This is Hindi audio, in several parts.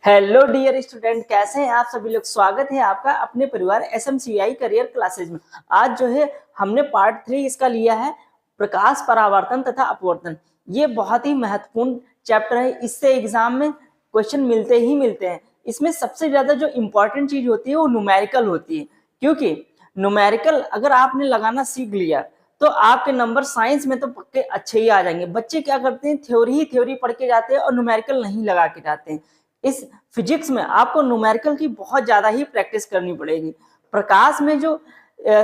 हेलो डियर स्टूडेंट, कैसे हैं आप सभी लोग। स्वागत है आपका अपने परिवार एसएमसीआई करियर क्लासेज में। आज जो है हमने पार्ट 3 इसका लिया है, प्रकाश परावर्तन तथा अपवर्तन। ये बहुत ही महत्वपूर्ण चैप्टर है, इससे एग्जाम में क्वेश्चन मिलते ही मिलते हैं। इसमें सबसे ज्यादा जो इम्पोर्टेंट चीज होती है वो न्यूमेरिकल होती है, क्योंकि न्यूमेरिकल अगर आपने लगाना सीख लिया तो आपके नंबर साइंस में तो पक्के अच्छे ही आ जाएंगे। बच्चे क्या करते हैं, थ्योरी पढ़ के जाते हैं और न्यूमेरिकल नहीं लगा के जाते हैं। इस फिजिक्स में आपको न्यूमेरिकल की बहुत ज्यादा ही प्रैक्टिस करनी पड़ेगी। प्रकाश में जो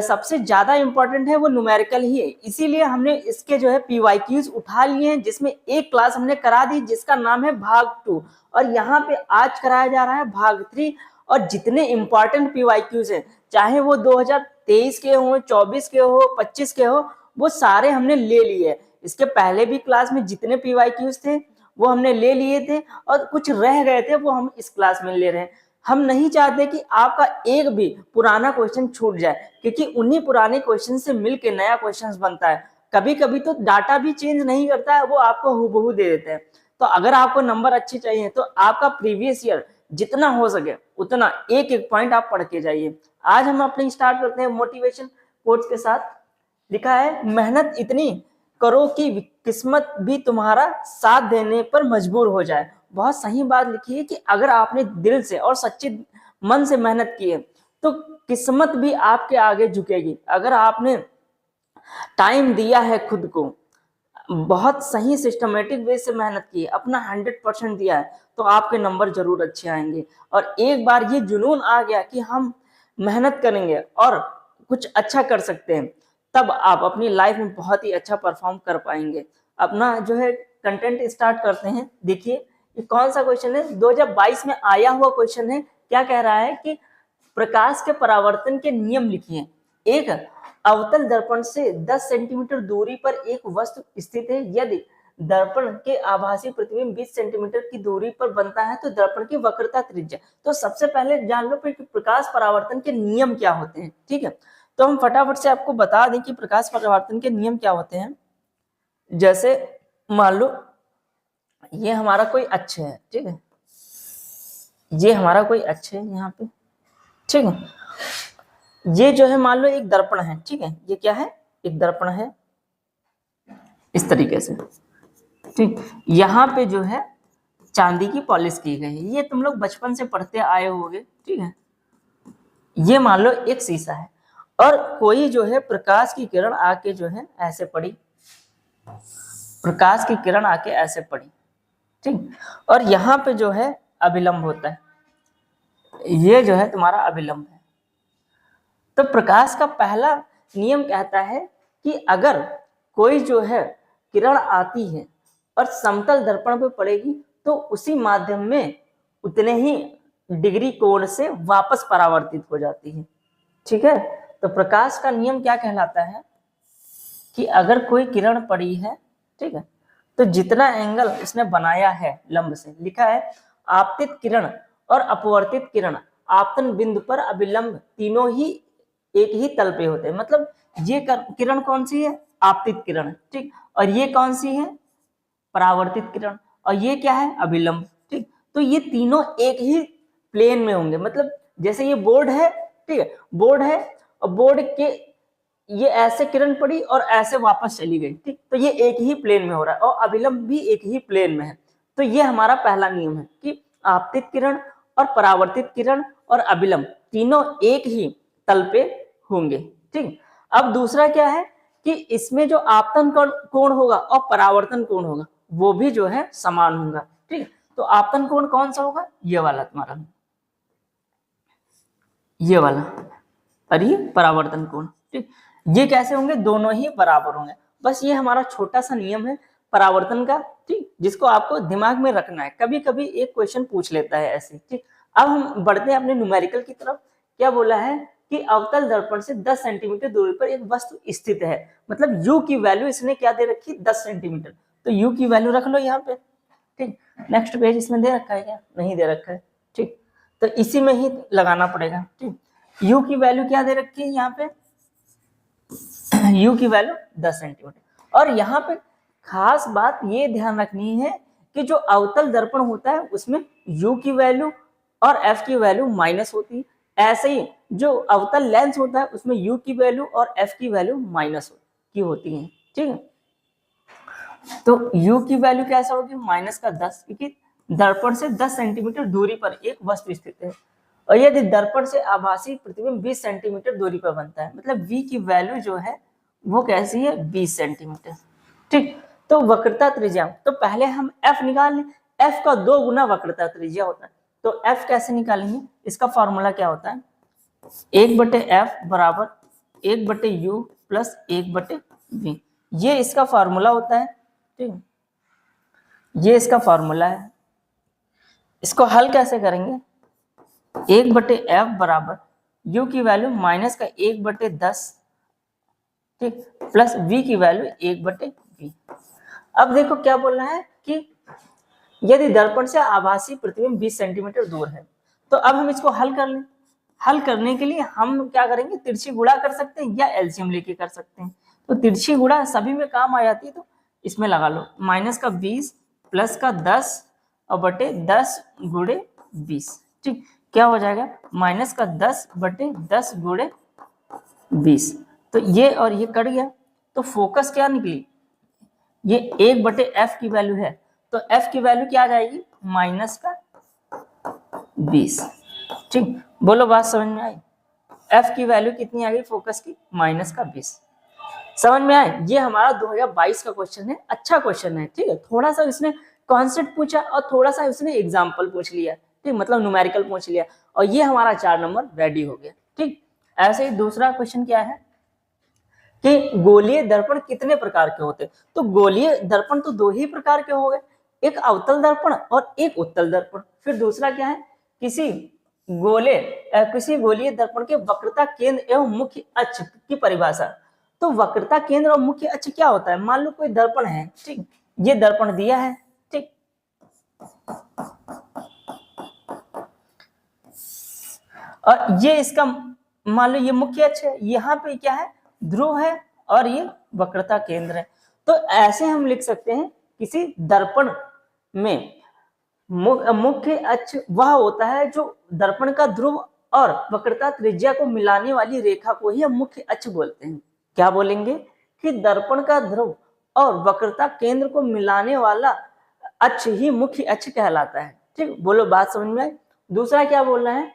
सबसे ज्यादा इंपॉर्टेंट है वो न्यूमेरिकल ही है, इसीलिए हमने इसके जो है पीवाईक्यूज उठा लिए हैं, जिसमें एक क्लास हमने करा दी जिसका नाम है भाग 2, और यहाँ पे आज कराया जा रहा है भाग 3। और जितने इंपॉर्टेंट पीवाईक्यूज हैं, चाहे वो 2023 के हो, 24 के हो, 25 के हो, वो सारे हमने ले लिए। इसके पहले भी क्लास में जितने पीवाईक्यूज थे वो हमने ले लिए थे, और कुछ रह गए थे वो हम इस क्लास में ले रहे हैं। हम नहीं चाहते कि आपका एक भी पुराना क्वेश्चन छूट जाए, क्योंकि उन्हीं पुराने क्वेश्चन से मिलके नया क्वेश्चन बनता है। कभी कभी तो डाटा भी चेंज नहीं करता है, वो आपको हूबहू दे देते हैं। तो अगर आपको नंबर अच्छे चाहिए तो आपका प्रीवियस ईयर जितना हो सके उतना एक एक पॉइंट आप पढ़ के जाइए। आज हम अपनी स्टार्ट करते हैं मोटिवेशन कोट्स के साथ। लिखा है, मेहनत इतनी करो कि किस्मत भी तुम्हारा साथ देने पर मजबूर हो जाए। बहुत सही बात लिखी है कि अगर आपने दिल से और सच्चे मन से मेहनत की है तो किस्मत भी आपके आगे झुकेगी। अगर आपने टाइम दिया है, खुद को बहुत सही सिस्टमेटिक वे से मेहनत की है, अपना 100% दिया है, तो आपके नंबर जरूर अच्छे आएंगे। और एक बार ये जुनून आ गया कि हम मेहनत करेंगे और कुछ अच्छा कर सकते हैं, तब आप अपनी लाइफ में बहुत ही अच्छा परफॉर्म कर पाएंगे। अपना जो है कंटेंट स्टार्ट करते हैं। देखिए ये कौन सा क्वेश्चन है, 2022 में आया हुआ क्वेश्चन है। क्या कह रहा है कि प्रकाश के परावर्तन के नियम लिखिए। एक अवतल दर्पण से 10 सेंटीमीटर दूरी पर एक वस्तु स्थित है। यदि दर्पण के आभासी प्रतिबिंब 20 सेंटीमीटर की दूरी पर बनता है तो दर्पण की वक्रता त्रिज्या। तो सबसे पहले जान लो कि प्रकाश परावर्तन के नियम क्या होते हैं। ठीक है, तो हम फटाफट से आपको बता दें कि प्रकाश परावर्तन के नियम क्या होते हैं। जैसे मान लो ये हमारा कोई अच्छे है, ठीक है, ये हमारा कोई अच्छे है यहाँ पे, ठीक है। ये जो है मान लो एक दर्पण है, ठीक है, ये क्या है, एक दर्पण है इस तरीके से, ठीक। यहाँ पे जो है चांदी की पॉलिश की गई है, ये तुम लोग बचपन से पढ़ते आए होगे, ठीक है। ये मान लो एक शीशा है और कोई जो है प्रकाश की किरण आके जो है ऐसे पड़ी, प्रकाश की किरण आके ऐसे पड़ी, ठीक। और यहाँ पे जो है अभिलंब होता है, ये जो है तुम्हारा अभिलंब है। तो प्रकाश का पहला नियम कहता है कि अगर कोई जो है किरण आती है और समतल दर्पण पे पड़ेगी तो उसी माध्यम में उतने ही डिग्री कोण से वापस परावर्तित हो जाती है, ठीक है। तो प्रकाश का नियम क्या कहलाता है कि अगर कोई किरण पड़ी है, ठीक है, तो जितना एंगल उसने बनाया है लंब से, लिखा है आपतित किरण और अपवर्तित किरण आपतन बिंदु पर अभिलंब तीनों ही एक ही तल पे होते हैं। मतलब ये किरण कौन सी है, आपतित किरण, ठीक, और ये कौन सी है, परावर्तित किरण, और ये क्या है, अभिलंब, ठीक। तो ये तीनों एक ही प्लेन में होंगे। मतलब जैसे ये बोर्ड है, ठीक है, बोर्ड है और बोर्ड के ये ऐसे किरण पड़ी और ऐसे वापस चली गई, ठीक, तो ये एक ही प्लेन में हो रहा है और अभिलंब भी एक ही प्लेन में है। तो ये हमारा पहला नियम है कि आपतित किरण और परावर्तित किरण और अभिलंब तीनों एक ही तल पे होंगे, ठीक। अब दूसरा क्या है कि इसमें जो आपतन कोण होगा और परावर्तन कोण होगा वो भी जो है समान होगा, ठीक। तो आपतन कोण कौन सा होगा, ये वाला तुम्हारा, ये वाला, और ये परावर्तन कोण, ठीक। ये कैसे होंगे, दोनों ही बराबर होंगे। बस ये हमारा छोटा सा नियम है परावर्तन का, ठीक, जिसको आपको दिमाग में रखना है। कभी कभी एक क्वेश्चन पूछ लेता है ऐसे, ठीक। अब हम बढ़ते हैं अपने न्यूमेरिकल की तरफ। क्या बोला है कि अवतल दर्पण से 10 सेंटीमीटर दूरी पर एक वस्तु स्थित है। मतलब u की वैल्यू इसने क्या दे रखी, 10 सेंटीमीटर, तो u की वैल्यू रख लो यहाँ पे, ठीक। नेक्स्ट पेज इसमें दे रखा है क्या, नहीं दे रखा है, ठीक, तो इसी में ही लगाना पड़ेगा, ठीक। u की वैल्यू क्या दे रखी है यहाँ पे, u की वैल्यू 10 सेंटीमीटर। और यहाँ पे खास बात ये ध्यान रखनी है कि जो अवतल दर्पण होता है उसमें u की वैल्यू और f की वैल्यू माइनस होती है, ऐसे ही जो अवतल लेंस होता है उसमें u की वैल्यू और f की वैल्यू माइनस की होती है। ठीक है, तो u की वैल्यू कैसा होगी, माइनस का 10, क्योंकि दर्पण से 10 सेंटीमीटर दूरी पर एक वस्तु स्थित है, और यदि दर्पण से आभासी प्रतिबिंब 20 सेंटीमीटर दूरी पर बनता है, मतलब v की वैल्यू जो है वो कैसी है, 20 सेंटीमीटर। ठीक, तो वक्रता त्रिज्या, तो पहले हम f निकाल लें, f का 2 गुना वक्रता त्रिज्या होता है, तो f कैसे निकालेंगे, इसका फॉर्मूला क्या होता है, 1/f बराबर 1/u प्लस 1/v, ये इसका फॉर्मूला होता है। ठीक, ये इसका फॉर्मूला है। इसको हल कैसे करेंगे, 1/f बराबर u की वैल्यू माइनस का 1/10, ठीक, प्लस v की वैल्यू 1/v। अब देखो क्या बोल रहा है कि यदि दर्पण से आभासी प्रतिबिंब 20 सेंटीमीटर दूर है, तो अब हम इसको हल कर लें। हल करने के लिए हम क्या करेंगे, तिरछी गुणा कर सकते हैं या एलसीएम लेके कर सकते हैं। तो तिरछी गुणा सभी में काम आ जाती है, तो इसमें लगा लो, माइनस का 20 प्लस का 10 और बटे 10 गुणे 20। ठीक, क्या हो जाएगा, माइनस का 10 बटे 10 गुणे 20। तो ये और ये कट गया, तो फोकस क्या निकली, ये 1/f की वैल्यू है, तो f की वैल्यू क्या आ जाएगी, माइनस का 20। ठीक, बोलो बात समझ में आई, f की वैल्यू कितनी आ गई फोकस की, माइनस का 20। समझ में आए, ये हमारा 2022 का क्वेश्चन है, अच्छा क्वेश्चन है। ठीक है, थोड़ा सा इसने कॉन्सेप्ट पूछा और थोड़ा सा इसने एग्जाम्पल पूछ लिया, ठीक, मतलब न्यूमेरिकल पूछ लिया, और ये हमारा 4 नंबर रेडी हो गया। ठीक, ऐसे ही दूसरा क्वेश्चन क्या है कि गोलीय दर्पण कितने प्रकार के होते हैं, तो गोलीय दर्पण तो 2 ही प्रकार के हो गए, एक अवतल दर्पण और एक उत्तल दर्पण। फिर दूसरा क्या है, किसी गोलीय दर्पण के वक्रता केंद्र एवं मुख्य अक्ष की परिभाषा। तो वक्रता केंद्र और मुख्य अक्ष क्या होता है, मान लो कोई दर्पण है, ठीक, ये दर्पण दिया है, ठीक, और ये इसका मान लो ये मुख्य अक्ष है, यहाँ पे क्या है, ध्रुव है, और ये वक्रता केंद्र है। तो ऐसे हम लिख सकते हैं, किसी दर्पण में मुख्य अक्ष वह होता है जो दर्पण का ध्रुव और वक्रता त्रिज्या को मिलाने वाली रेखा को ही हम मुख्य अक्ष बोलते हैं। क्या बोलेंगे कि दर्पण का ध्रुव और वक्रता केंद्र को मिलाने वाला अक्ष ही मुख्य अक्ष कहलाता है। ठीक, बोलो बात समझ में आई। दूसरा क्या बोल रहा है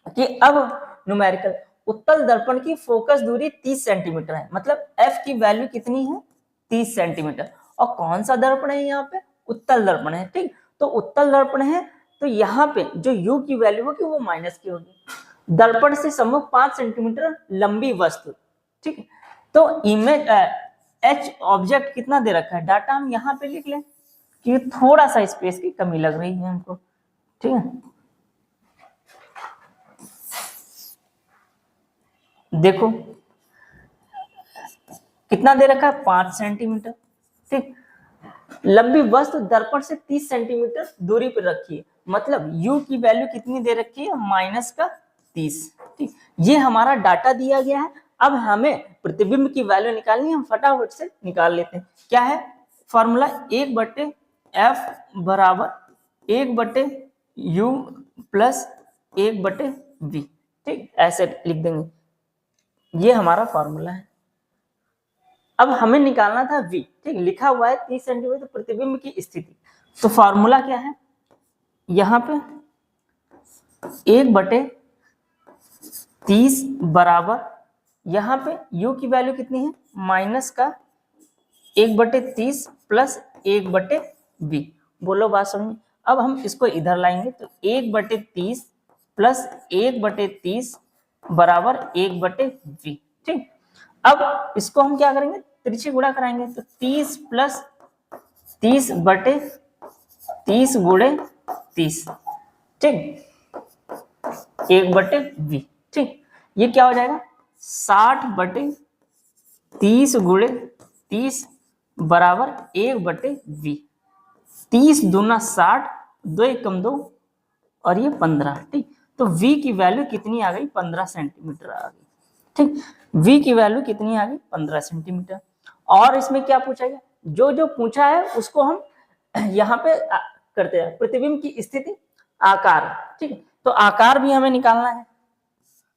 कि अब न्यूमेरिकल, उत्तल दर्पण की फोकस दूरी 30 सेंटीमीटर है, मतलब f की वैल्यू कितनी है, 30 सेंटीमीटर, और कौन सा दर्पण है, यहाँ पे उत्तल दर्पण है। ठीक, तो उत्तल दर्पण है, तो यहाँ पे जो u की वैल्यू होगी वो माइनस की होगी। दर्पण से सम्मुख 5 सेंटीमीटर लंबी वस्तु, ठीक, तो इमेज h ऑब्जेक्ट कितना दे रखा है, डाटा हम यहाँ पे लिख लें कि थोड़ा सा स्पेस की कमी लग रही है हमको। ठीक है, देखो कितना दे रखा है, 5 सेंटीमीटर। ठीक, लंबी वस्तु दर्पण से 30 सेंटीमीटर दूरी पर रखी है, मतलब u की वैल्यू कितनी दे रखी है, माइनस का 30। ठीक, ये हमारा डाटा दिया गया है। अब हमें प्रतिबिंब की वैल्यू निकालनी है, हम फटाफट से निकाल लेते हैं। क्या है फॉर्मूला, 1/f बराबर 1/u प्लस 1/v। ठीक, ऐसे लिख देंगे, ये हमारा फॉर्मूला है। अब हमें निकालना था v, ठीक, लिखा हुआ है 30 सेंटीमीटर प्रतिबिंब की स्थिति, तो फॉर्मूला क्या है, यहाँ पे 1/30 बराबर, यहाँ पे u की वैल्यू कितनी है, माइनस का 1/30 प्लस 1/v। बोलो बात समझ। अब हम इसको इधर लाएंगे, तो 1/30 प्लस 1/30 बराबर 1/v। ठीक, अब इसको हम क्या करेंगे, तिरछी गुणा कराएंगे, तो 30 प्लस 30/30 गुणे 30, ठीक, 1/v। ठीक, ये क्या हो जाएगा, 60/30 गुणे 30 बराबर 1/v। 30 दूना 60, 2 एकम 2, और ये 15। ठीक, तो v की वैल्यू कितनी आ गई, 15 सेंटीमीटर आ गई। ठीक, v की वैल्यू कितनी आ गई, 15 सेंटीमीटर। और इसमें क्या पूछा गया, जो जो पूछा है उसको हम यहाँ पे करते हैं। प्रतिबिंब की स्थिति, आकार, ठीक है, तो आकार भी हमें निकालना है।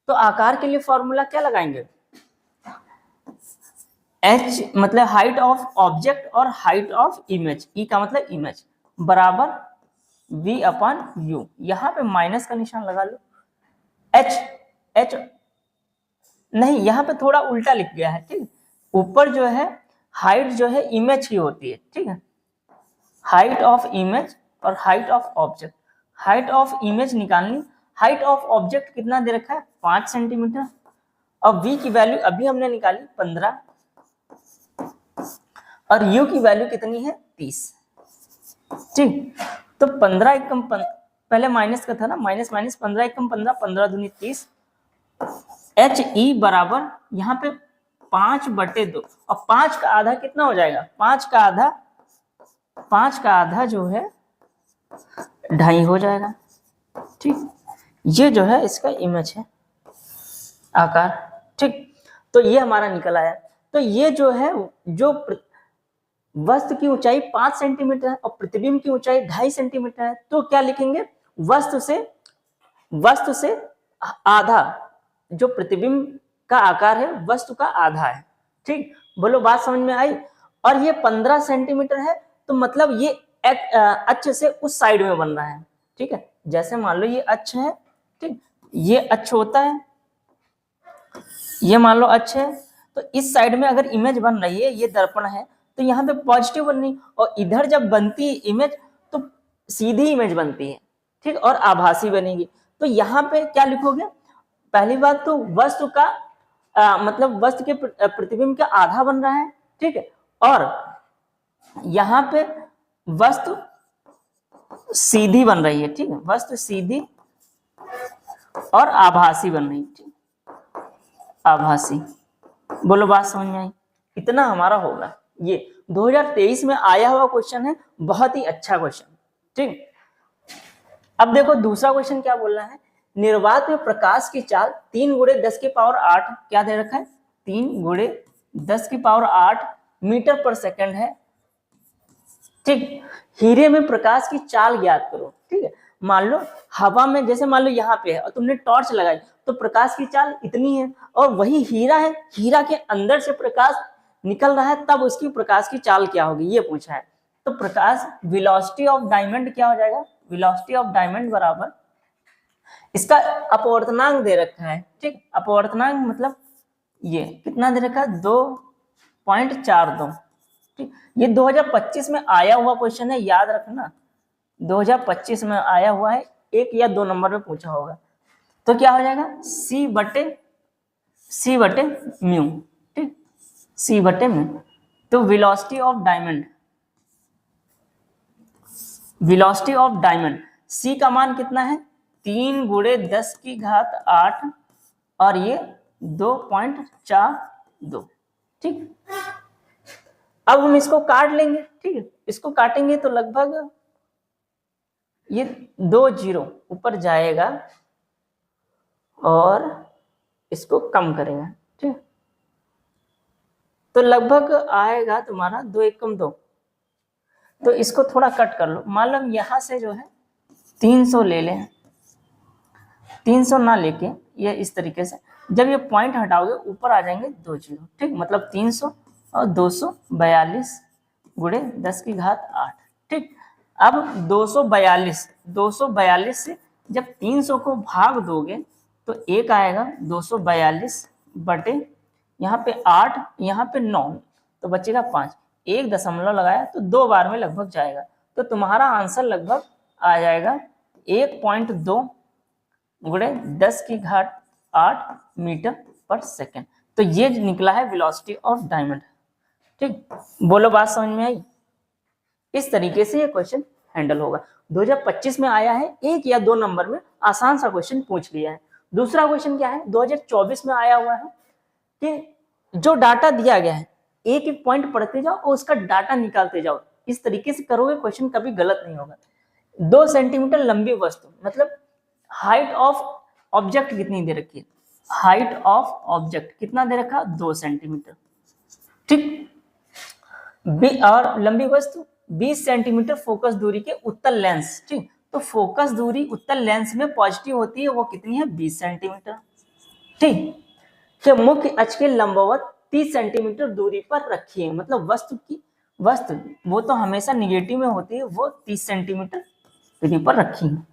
तो आकार के लिए फॉर्मूला क्या लगाएंगे, h मतलब हाइट ऑफ ऑब्जेक्ट और हाइट ऑफ इमेज, e का मतलब इमेज, बराबर v अपॉन u। यहाँ पे माइनस का निशान लगा लो। h नहीं, यहाँ पे थोड़ा उल्टा लिख गया है, ठीक। ऊपर जो है हाइट जो है इमेज की होती है, ठीक है, हाइट ऑफ इमेज और height of object. Height of image निकालनी, हाइट ऑफ ऑब्जेक्ट कितना दे रखा है 5 सेंटीमीटर, और v की वैल्यू अभी हमने निकाली 15, और u की वैल्यू कितनी है 30, ठीक। तो 15 एकम पहले माइनस का था ना, माइनस माइनस 15 एकम 15, 15 दूनी 30, एच ई बराबर यहाँ पे 5/2, और 5 का आधा कितना हो जाएगा, 5 का आधा जो है 2.5 हो जाएगा, ठीक। ये जो है इसका इमेज है, आकार, ठीक। तो ये हमारा निकल आया। तो ये जो है, जो वस्तु की ऊंचाई 5 सेंटीमीटर है और प्रतिबिंब की ऊंचाई 2.5 सेंटीमीटर है, तो क्या लिखेंगे, वस्तु से आधा, जो प्रतिबिंब का आकार है वस्तु का आधा है, ठीक। बोलो बात समझ में आई। और ये 15 सेंटीमीटर है, तो मतलब ये अक्ष से उस साइड में बन रहा है, ठीक है। जैसे मान लो ये अक्ष है, ठीक, ये अक्ष होता है, ये मान लो अक्ष है, तो इस साइड में अगर इमेज बन रही है, ये दर्पण है, तो यहाँ पे पॉजिटिव बन रही, और इधर जब बनती है इमेज तो सीधी इमेज बनती है, ठीक, और आभासी बनेगी। तो यहाँ पे क्या लिखोगे, पहली बात तो वस्तु का मतलब वस्तु के प्रतिबिंब का आधा बन रहा है, ठीक है, और यहाँ पे वस्तु सीधी बन रही है, ठीक है, वस्तु सीधी और आभासी बन रही है, ठीक, आभासी। बोलो बात समझ में आई। इतना हमारा होगा। ये 2023 में आया हुआ क्वेश्चन है, बहुत ही अच्छा क्वेश्चन, ठीक। अब देखो दूसरा क्वेश्चन क्या बोल रहा है, निर्वात में प्रकाश की चाल 3 × 10⁸ क्या दे रखा है, 3 × 10⁸ मीटर पर सेकंड है, ठीक। हीरे में प्रकाश की चाल ज्ञात करो, ठीक है। मान लो हवा में, जैसे मान लो यहाँ पे है और तुमने टॉर्च लगाई, तो प्रकाश की चाल इतनी है, और वही हीरा है, हीरा के अंदर से प्रकाश निकल रहा है, तब उसकी प्रकाश की चाल क्या होगी, ये पूछा है। तो प्रकाश वेलोसिटी ऑफ डायमंड क्या हो जाएगा, वेलोसिटी ऑफ डायमंड बराबर, इसका अपवर्तनांक दे रखा है, ठीक, अपवर्तनांक मतलब ये कितना दे रखा है 2.42, ठीक। ये 2025 में आया हुआ क्वेश्चन है, याद रखना, 2025 में आया हुआ है, 1 या 2 नंबर में पूछा होगा। तो क्या हो जाएगा C बटे म्यू, ठीक, C बटे म्यू। तो वेलोसिटी ऑफ डायमंड C का मान कितना है 3 × 10⁸, और ये 2.42, ठीक। अब हम इसको काट लेंगे, ठीक है, इसको काटेंगे तो लगभग ये 2 0 ऊपर जाएगा और इसको कम करेगा, ठीक। तो लगभग आएगा तुम्हारा 2 एकम 2। तो इसको थोड़ा कट कर लो, मान लो यहां से जो है 300 ले लें, 300 ना लेके ये इस तरीके से, जब ये पॉइंट हटाओगे ऊपर आ जाएंगे 2 0, ठीक, मतलब 300 और 242 × 10⁸, ठीक। अब 242 से जब 300 को भाग दोगे तो 1 आएगा, 242 बटे यहाँ पे 8, यहाँ पे 9, तो बचेगा 5, 1 दशमलव लगाया तो 2 बार में लगभग जाएगा। तो तुम्हारा आंसर लगभग आ जाएगा 1.2 × 10⁸ मीटर पर सेकेंड। तो ये निकला है वेलोसिटी ऑफ डायमंड, ठीक। बोलो बात समझ में आई। इस तरीके से ये क्वेश्चन हैंडल होगा। 2025 में आया है, 1 या 2 नंबर में आसान सा क्वेश्चन पूछ लिया है। दूसरा क्वेश्चन क्या है, 2024 में आया हुआ है कि जो डाटा दिया गया है एक एक पॉइंट पढ़ते जाओ और उसका डाटा निकालते जाओ। इस तरीके से करोगे क्वेश्चन कभी गलत नहीं होगा। 2 सेंटीमीटर लंबी वस्तु, मतलब हाइट ऑफ ऑब्जेक्ट कितनी दे रखी है, हाइट ऑफ ऑब्जेक्ट कितना दे रखा 2 सेंटीमीटर, ठीक। और लंबी वस्तु 20 सेंटीमीटर फोकस दूरी के उत्तल लेंस, ठीक, तो फोकस दूरी उत्तल लेंस में पॉजिटिव होती है, वो कितनी है 20 सेंटीमीटर, ठीक। कि मुख्य अक्ष के लंबवत 30 सेंटीमीटर दूरी पर रखी है, मतलब वस्तु वो तो हमेशा निगेटिव में होती है, वो 30 सेंटीमीटर दूरी पर रखी है।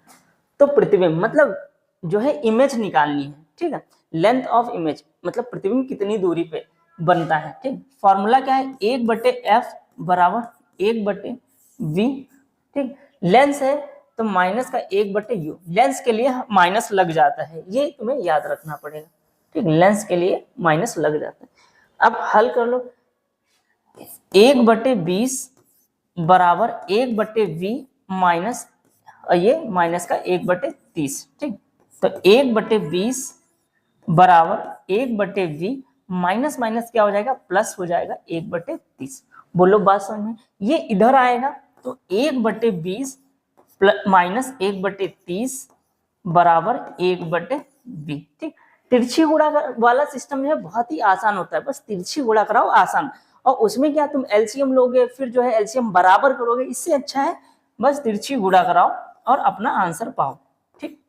तो प्रतिबिंब मतलब जो है इमेज निकालनी है, ठीक है, लेंथ ऑफ इमेज मतलब प्रतिबिंब कितनी दूरी पे बनता है, ठीक। फॉर्मूला क्या है, 1/f बराबर 1/v, ठीक। लेंस है तो माइनस का 1/u, लेंस के लिए माइनस लग जाता है, ये तुम्हें याद रखना पड़ेगा, ठीक, लेंस के लिए माइनस लग जाता है। अब हल कर लो, 1/20 बराबर 1/v माइनस ये माइनस का 1/30, ठीक। तो 1/20 बराबर 1/v माइनस माइनस क्या हो जाएगा, प्लस हो जाएगा 1/30। बोलो बात समझ में, ये इधर आएगा तो 1/20 माइनस 1/30 बराबर 1/v, ठीक। तिरछी गुणा वाला सिस्टम जो है बहुत ही आसान होता है, बस तिरछी गुणा कराओ आसान, और उसमें क्या तुम एलसीएम लोगे, फिर जो है एलसीएम बराबर करोगे, इससे अच्छा है बस तिरछी गुणा कराओ और अपना आंसर पाओ, ठीक।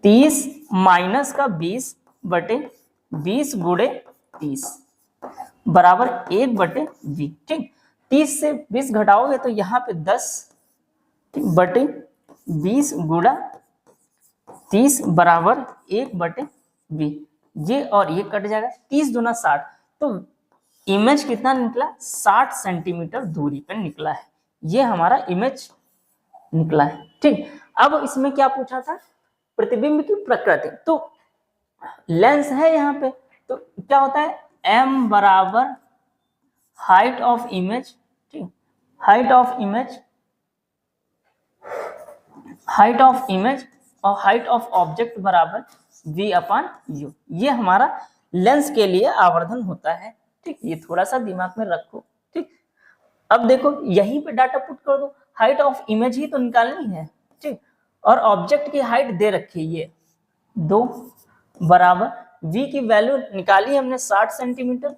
30 माइनस का 20/20 गुणे 30 बराबर 1/v, ठीक। 30 से 20 घटाओगे तो यहाँ पे 10/20 गुणा 30 बराबर 1/v, ये और ये कट जाएगा, 30 दूना 60, तो इमेज कितना निकला, 60 सेंटीमीटर दूरी पर निकला है, ये हमारा इमेज निकला है, ठीक। अब इसमें क्या पूछा था, प्रतिबिंब की प्रकृति, तो लेंस है यहाँ पे, तो क्या होता है, m बराबर हाइट ऑफ इमेज, ठीक, हाइट ऑफ इमेज और हाइट ऑफ ऑब्जेक्ट बराबर v/u, ये हमारा लेंस के लिए आवर्धन होता है, ठीक। ये थोड़ा सा दिमाग में रखो, ठीक। अब देखो यहीं पे डाटा पुट कर दो, हाइट ऑफ इमेज ही तो निकालनी है, ठीक, और ऑब्जेक्ट की हाइट दे रखी है ये 2 बराबर v की वैल्यू निकाली हमने 60 सेंटीमीटर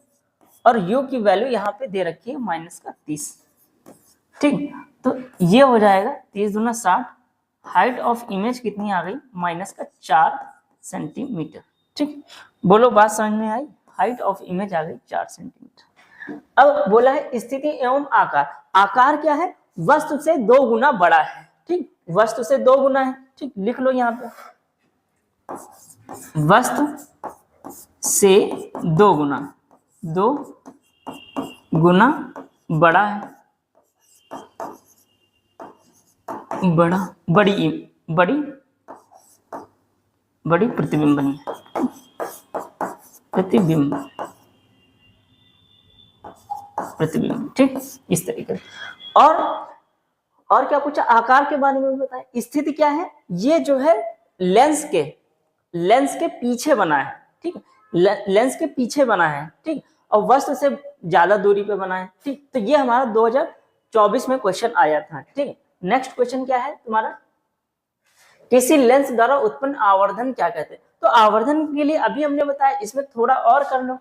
और u की वैल्यू यहाँ पे दे रखी है माइनस का 30, ठीक। तो ये हो जाएगा 30 दूना 60, हाइट ऑफ इमेज कितनी आ गई, माइनस का 4 सेंटीमीटर, ठीक। बोलो बात समझ में आई, हाइट ऑफ इमेज आ गई 4 सेंटीमीटर। अब बोला है स्थिति एवं आकार, आकार क्या है, वस्तु से 2 गुना बड़ा है, ठीक, वस्तु से 2 गुना है, ठीक, लिख लो यहाँ पे, वस्तु से 2 गुना बड़ा है, बड़ी प्रतिबिंब बनी है, प्रतिबिंब, ठीक, इस तरीके से। और क्या पूछा, आकार के बारे में बताएं, स्थिति क्या है, ये जो है लेंस के पीछे बना है, ठीक, लेंस के पीछे बना है, ठीक, और वस्तु से ज्यादा दूरी पे बना है, ठीक। तो ये हमारा 2024 में क्वेश्चन आया था, ठीक। नेक्स्ट क्वेश्चन क्या है तुम्हारा, किसी लेंस द्वारा उत्पन्न आवर्धन क्या कहते हैं, तो आवर्धन के लिए अभी हमने बताया, इसमें थोड़ा और कर लो,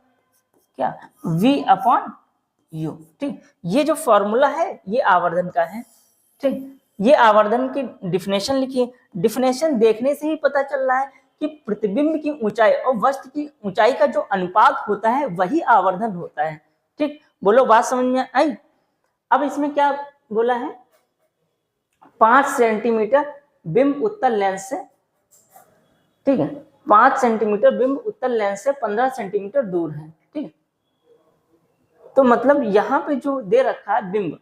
क्या, v/u, ठीक। ये जो फॉर्मूला है ये आवर्धन का है, ठीक। ये आवर्धन की डिफिनेशन लिखिए, डिफिनेशन देखने से ही पता चल रहा है कि प्रतिबिंब की ऊंचाई और वस्तु की ऊंचाई का जो अनुपात होता है वही आवर्धन होता है, ठीक। बोलो बात समझ में आई। अब इसमें क्या बोला है, 5 सेंटीमीटर बिंब उत्तल लेंस से, ठीक है, 5 सेंटीमीटर बिंब उत्तल लेंस से 15 सेंटीमीटर दूर है, ठीक। तो मतलब यहाँ पे जो दे रखा है बिंब,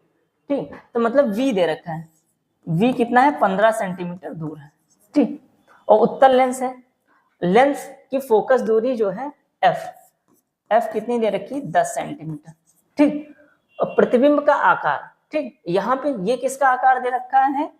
ठीक, तो मतलब v दे रखा है, v कितना है, 15 सेंटीमीटर दूर है, ठीक, और उत्तल लेंस है, लेंस की फोकस दूरी जो है f कितनी दे रखी है, 10 सेंटीमीटर, ठीक। और प्रतिबिंब का आकार, ठीक, यहाँ पे ये किसका आकार दे रखा है,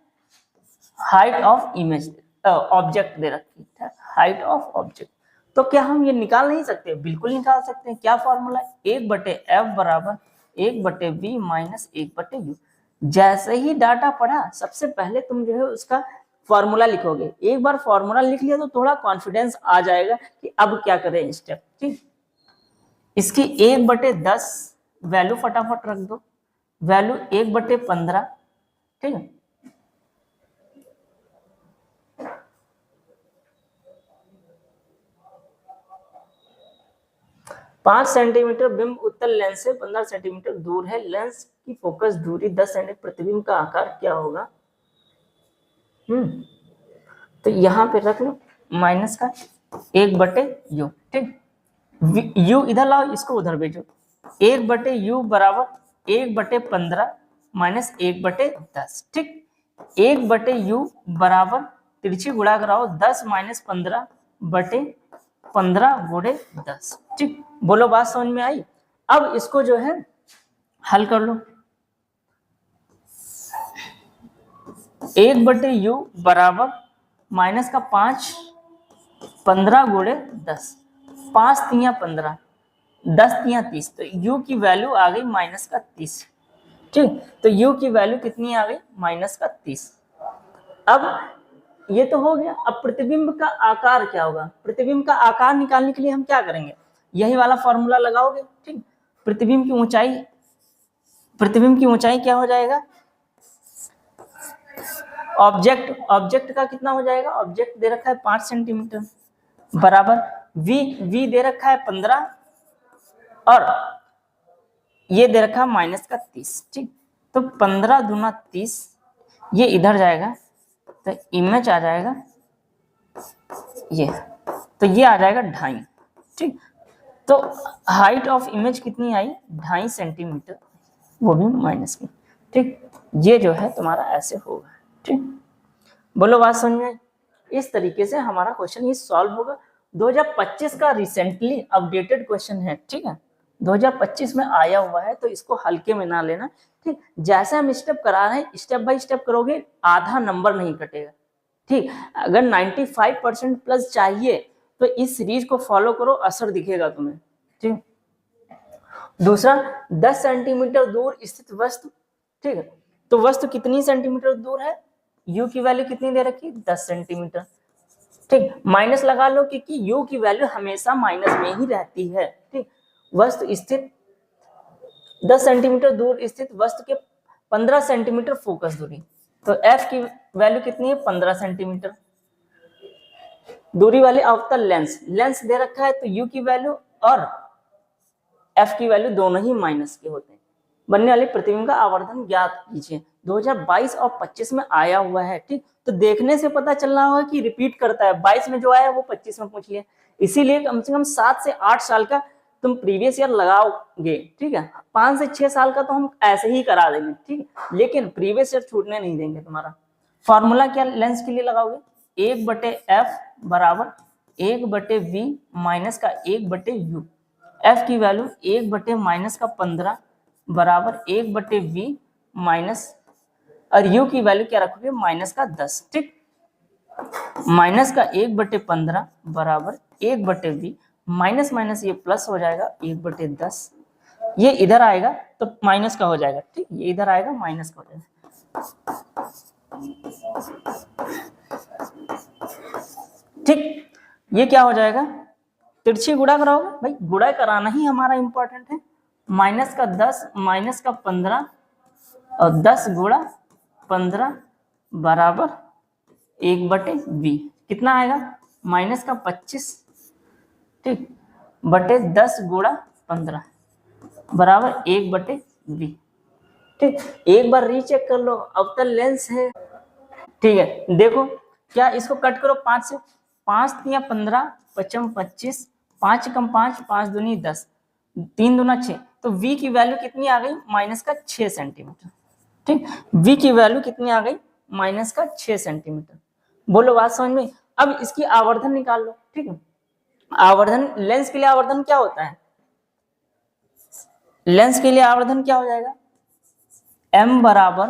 height of image object they रखी है, हाइट ऑफ ऑब्जेक्ट। तो क्या हम ये निकाल नहीं सकते, बिल्कुल निकाल सकते हैं, क्या फॉर्मूला है, 1/f बराबर 1/v माइनस 1/u। जैसे ही डाटा पढ़ा सबसे पहले तुम जो है उसका फॉर्मूला लिखोगे, एक बार फॉर्मूला लिख लिया तो थोड़ा कॉन्फिडेंस आ जाएगा कि अब क्या करें स्टेप, ठीक। इसकी 1/10 वैल्यू फटाफट रख दो, वैल्यू 1/15, ठीक है। पांच सेंटीमीटर बिंब उत्तल लेंस से 15 सेंटीमीटर दूर है। लेंस की फोकस दूरी 10 सेंटीमीटर। प्रतिबिंब का आकार क्या होगा? तो यहाँ पे रख लो माइनस का 1/u, ठीक। u इधर लाओ, इसको उधर भेजो। 1/u बराबर 1/15 माइनस 1/10, ठीक। 1/u बराबर तिरछी गुणा कराओ 10 माइनस 15/15 गुणे 10, ठीक। बोलो बात समझ में आई? अब इसको जो है हल कर लो। 1/u बराबर माइनस का 5, 15 गुणे 10, 5 तिया 15, 10 तिया 30, तो u की वैल्यू आ गई माइनस का 30, ठीक। तो u की वैल्यू कितनी आ गई? माइनस का 30। अब ये तो हो गया। अब प्रतिबिंब का आकार क्या होगा? प्रतिबिंब का आकार निकालने के लिए हम क्या करेंगे? यही वाला फॉर्मूला लगाओगे, ठीक। प्रतिबिंब की ऊंचाई क्या हो जाएगा? ऑब्जेक्ट का कितना हो जाएगा? ऑब्जेक्ट दे रखा है 5 सेंटीमीटर बराबर v दे रखा है 15 और ये दे रखा है माइनस का 30, ठीक। तो 15 दूना 30, ये इधर जाएगा तो इमेज आ जाएगा ये, तो ये आ जाएगा 2.5, ठीक। तो हाइट ऑफ इमेज कितनी आई? 2.5 सेंटीमीटर, वो भी माइनस की, ठीक। ये जो है तुम्हारा ऐसे होगा, ठीक। बोलो बात समझ में? इस तरीके से हमारा क्वेश्चन ये सॉल्व होगा। 2025 का रिसेंटली अपडेटेड क्वेश्चन है, ठीक है। 2025 में आया हुआ है, तो इसको हल्के में ना लेना, ठीक। जैसे हम स्टेप करा रहे हैं, स्टेप बाय स्टेप करोगे, आधा नंबर नहीं कटेगा, ठीक। अगर 95% प्लस चाहिए तो इस सीरीज को फॉलो करो, असर दिखेगा तुम्हें, ठीक। दूसरा, 10 सेंटीमीटर दूर स्थित वस्तु, ठीक है। तो वस्तु कितनी सेंटीमीटर दूर है? u की वैल्यू कितनी दे रखी? 10 सेंटीमीटर, ठीक। माइनस लगा लो क्योंकि u की वैल्यू हमेशा माइनस में ही रहती है, ठीक। वस्तु स्थित 10 सेंटीमीटर दूर स्थित वस्तु के 15 सेंटीमीटर फोकस दूरी, तो f की वैल्यू कितनी है? 15 सेंटीमीटर। दूरी वाले अवतल लेंस दे रखा है, तो u की वैल्यू और f की वैल्यू दोनों ही माइनस के होते हैं। बनने वाले प्रतिबिंब का आवर्धन ज्ञात कीजिए। 2022 और 25 में आया हुआ है, ठीक। तो देखने से पता चल रहा होगा कि रिपीट करता है। 22 में जो आया वो 25 में पूछ लिया, इसीलिए कम से कम 7 से 8 साल का तुम प्रीवियस ईयर लगाओगे, ठीक है। 5 से 6 साल का तो हम ऐसे ही करा देंगे, ठीक, लेकिन प्रीवियस ईयर छूटने नहीं देंगे तुम्हारा। फॉर्मूला क्या लेंस के लिए लगाओगे? 1/f बराबर 1/v माइनस का 1/u। f की वैल्यू 1/-15 बराबर 1/v माइनस, और u की वैल्यू क्या रखोगे? माइनस का 10, ठीक। माइनस का 1/15 बराबर 1/v, माइनस माइनस ये प्लस हो जाएगा 1/10, ये इधर आएगा तो माइनस का हो जाएगा, ठीक। ये इधर आएगा माइनस का हो जाएगा, ठीक। ये क्या हो जाएगा? तिरछी गुणा कराओगे, भाई गुणा कराना ही हमारा इंपॉर्टेंट है। माइनस का 10 माइनस का 15 और 10 गुणा 15 बराबर 1/v, कितना आएगा? माइनस का 25, ठीक, बटे 10 गुणा 15 बराबर 1/v, ठीक। एक बार रीचेक कर लो, अवतल लेंस है, ठीक है। देखो क्या, इसको कट करो 5 से, 5 तिया 15, 5 25, 5 कम 5, 5 दूनी 10, 3 दूना 6, तो v की वैल्यू कितनी आ गई? माइनस का 6 सेंटीमीटर, ठीक। v की वैल्यू कितनी आ गई? माइनस का 6 सेंटीमीटर। बोलो बात समझ में? अब इसकी आवर्धन निकाल लो, ठीक है। आवर्धन, लेंस के लिए आवर्धन क्या होता है? लेंस के लिए आवर्धन क्या हो जाएगा? m बराबर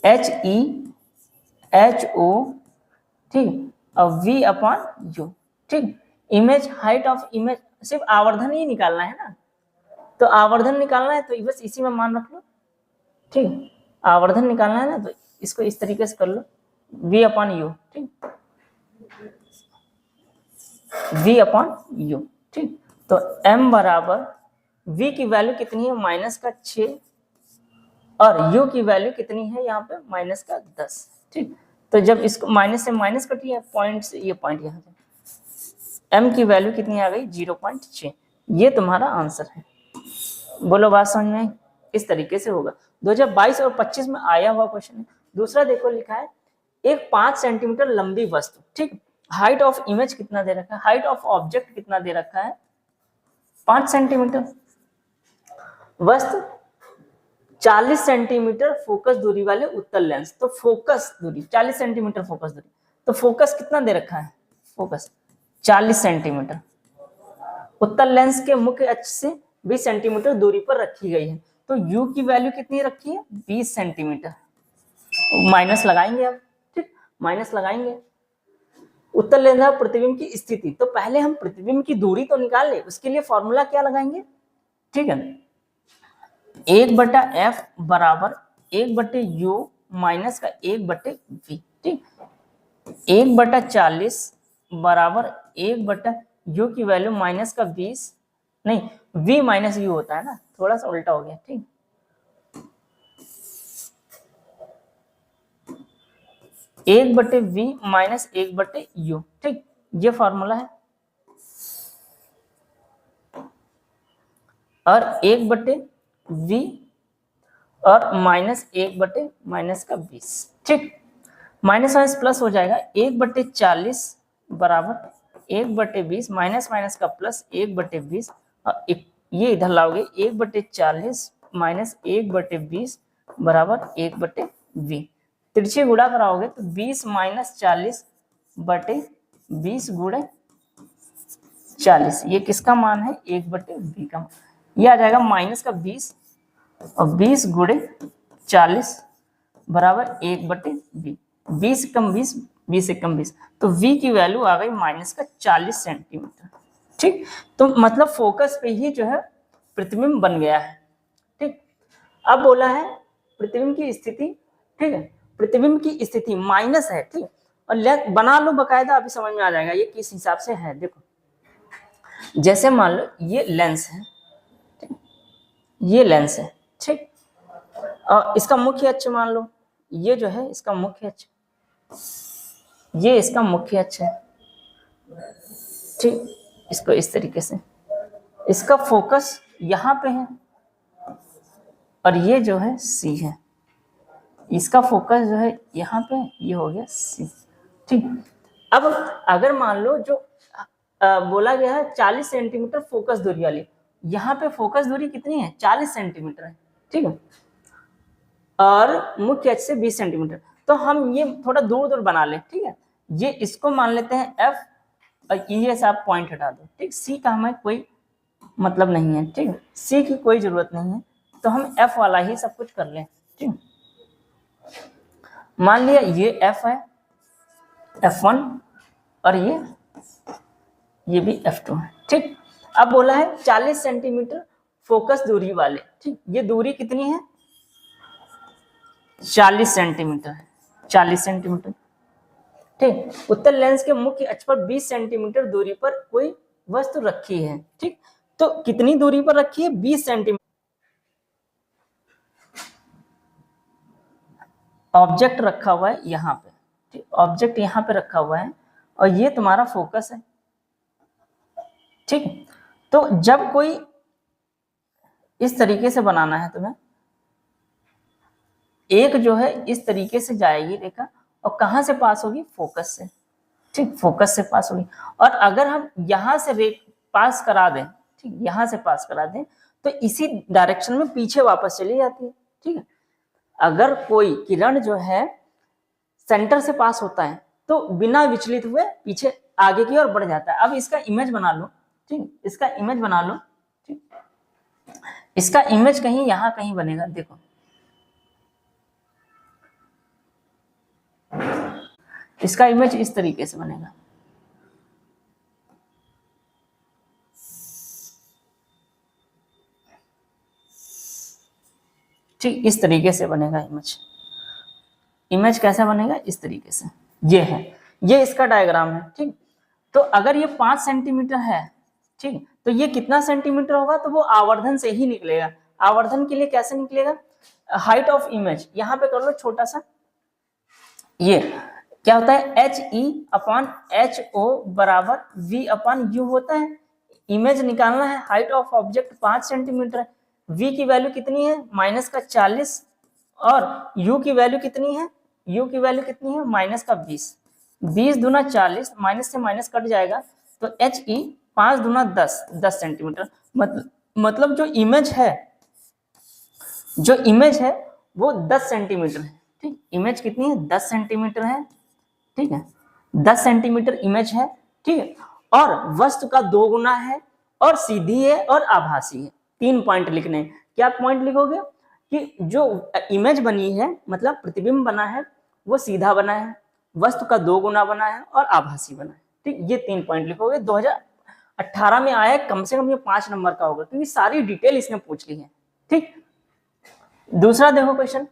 HE/HO, ठीक, और v/u, ठीक। इमेज, हाइट ऑफ इमेज, सिर्फ आवर्धन ही निकालना है ना, तो आवर्धन निकालना है तो बस इसी में मान रख लो, ठीक। आवर्धन निकालना है ना, तो इसको इस तरीके से कर लो, v/u, ठीक, v/u, ठीक। तो m बराबर v की वैल्यू कितनी है? माइनस का 6 और यू की वैल्यू कितनी है यहाँ पे माइनस का 10। ठीक, तो जब इसको माइनस से माइनस कटी है पॉइंट से, ये पॉइंट यहाँ से m की वैल्यू कितनी आ गई 0.6। ये तुम्हारा आंसर है। बोलो बात समझ में आई? इस तरीके से होगा। 2022 और 25 में आया हुआ क्वेश्चन है। दूसरा देखो लिखा है एक 5 सेंटीमीटर लंबी वस्तु, ठीक, हाइट ऑफ इमेज कितना दे रखा है, हाइट ऑफ ऑब्जेक्ट कितना दे रखा है 5 सेंटीमीटर, वस्तु 40 सेंटीमीटर फोकस दूरी वाले उत्तल लेंस, तो फोकस दूरी 40 सेंटीमीटर फोकस दूरी, तो फोकस कितना दे रखा है, फोकस 40 सेंटीमीटर, उत्तल लेंस के मुख्य अक्ष से 20 सेंटीमीटर दूरी पर रखी गई है। तो u की वैल्यू कितनी रखी है 20 सेंटीमीटर, माइनस लगाएंगे अब, ठीक, माइनस लगाएंगे। उत्तल लेंस और प्रतिबिंब की स्थिति, तो पहले हम प्रतिबिंब की दूरी तो निकाल ले, उसके लिए फॉर्मूला क्या लगाएंगे, ठीक है, 1/f बराबर 1/u माइनस का 1/v, ठीक, 1/40 बराबर 1/u की वैल्यू माइनस का 20, नहीं v माइनस u होता है ना, थोड़ा सा उल्टा हो गया, ठीक, 1/v माइनस 1/u, ठीक, ये फॉर्मूला है। और 1/v और माइनस 1/ माइनस का 20, ठीक, माइनस माइनस प्लस हो जाएगा, 1/40 बराबर 1/20 माइनस माइनस का प्लस 1/20, और ये इधर लाओगे 1/40 माइनस 1/20 बराबर 1/v, तिरछे गुणा कराओगे तो 20 माइनस 40/20 गुणे 40, ये किसका मान है 1/v का, ये आ जाएगा माइनस का 20 और 20 गुणे 40 बराबर 1/v, 20 कम 20, 20 कम 20, तो v की वैल्यू आ गई माइनस का 40 सेंटीमीटर, ठीक। तो मतलब फोकस पे ही जो है प्रतिबिंब बन गया है, ठीक। अब बोला है प्रतिबिंब की स्थिति, ठीक है, प्रतिबिंब की स्थिति माइनस है, ठीक, और बना लो बकायदा, अभी समझ में आ जाएगा ये किस हिसाब से है। देखो जैसे मान लो ये लेंस है, ठीक, ये लेंस है, ठीक, और इसका मुख्य अक्ष मान लो, ये जो है इसका मुख्य अक्ष, ये इसका मुख्य अक्ष है, ठीक, इसको इस तरीके से, इसका फोकस यहाँ पे है और ये जो है C है, इसका फोकस जो है यहाँ पे, ये हो गया C, ठीक। अब अगर मान लो जो बोला गया है 40 सेंटीमीटर फोकस दूरी वाली, यहाँ पे फोकस दूरी कितनी है 40 सेंटीमीटर है, ठीक है, और मुख्य अक्ष से 20 सेंटीमीटर, तो हम ये थोड़ा दूर दूर बना ले, ठीक है, ये इसको मान लेते हैं F और ये से आप पॉइंट हटा दो, ठीक, C का हमें कोई मतलब नहीं है, ठीक, C की कोई जरूरत नहीं है, तो हम F वाला ही सब कुछ कर लें, ठीक। मान लिया ये F है, F1, और ये भी F2 है, ठीक। अब बोला है 40 सेंटीमीटर फोकस दूरी वाले, ठीक, ये दूरी कितनी है 40 सेंटीमीटर है, 40 सेंटीमीटर, ठीक। उत्तल लेंस के मुख्य अक्ष पर 20 सेंटीमीटर दूरी पर कोई वस्तु रखी है, ठीक, तो कितनी दूरी पर रखी है 20 सेंटीमीटर, ऑब्जेक्ट रखा हुआ है यहाँ पे, ठीक, ऑब्जेक्ट यहाँ पे रखा हुआ है और ये तुम्हारा फोकस है, ठीक। तो जब कोई इस तरीके से बनाना है तुम्हें, एक जो है इस तरीके से जाएगी रेखा और कहां से पास होगी फोकस से, ठीक, फोकस से पास होगी, और अगर हम यहां से पास करा दें, ठीक, यहां से पास करा दें तो इसी डायरेक्शन में पीछे वापस चली जाती है, ठीक है। अगर कोई किरण जो है सेंटर से पास होता है तो बिना विचलित हुए पीछे आगे की ओर बढ़ जाता है। अब इसका इमेज बना लो, ठीक, इसका इमेज बना लो, ठीक, इसका इमेज कहीं यहां कहीं बनेगा, देखो इसका इमेज इस तरीके से बनेगा, ठीक, इस तरीके से बनेगा इमेज। इमेज कैसा बनेगा इस तरीके से, ये है, ये इसका डायग्राम है, ठीक। तो अगर ये 5 सेंटीमीटर है, ठीक, तो ये कितना सेंटीमीटर होगा, तो वो आवर्धन से ही निकलेगा। आवर्धन के लिए कैसे निकलेगा, हाइट ऑफ इमेज यहाँ पे कर लो छोटा सा, ये क्या होता है HE/HO बराबर V/U होता है। इमेज निकालना है, height of object 5 centimetre, V की वैल्यू कितनी है -40 और U की वैल्यू कितनी है, U की वैल्यू कितनी है -20। 20 दूना 40, माइनस से माइनस कट जाएगा तो HE 5 दूना 10 सेंटीमीटर। मतलब जो इमेज है वो 10 सेंटीमीटर है। ठीक, इमेज कितनी है 10 सेंटीमीटर है। ठीक है, 10 सेंटीमीटर इमेज है। ठीक है, और वस्तु का 2 गुना है और सीधी है और आभासी है। 3 पॉइंट लिखने हैं। क्या पॉइंट लिखोगे कि जो इमेज बनी है मतलब प्रतिबिंब बना है वो सीधा बना है, वस्तु का 2 गुना बना है और आभासी बना है। ठीक, ये 3 पॉइंट लिखोगे। 2018 में आया, कम से कम ये 5 नंबर का होगा क्योंकि सारी डिटेल इसने पूछ ली है। ठीक, दूसरा देखो क्वेश्चन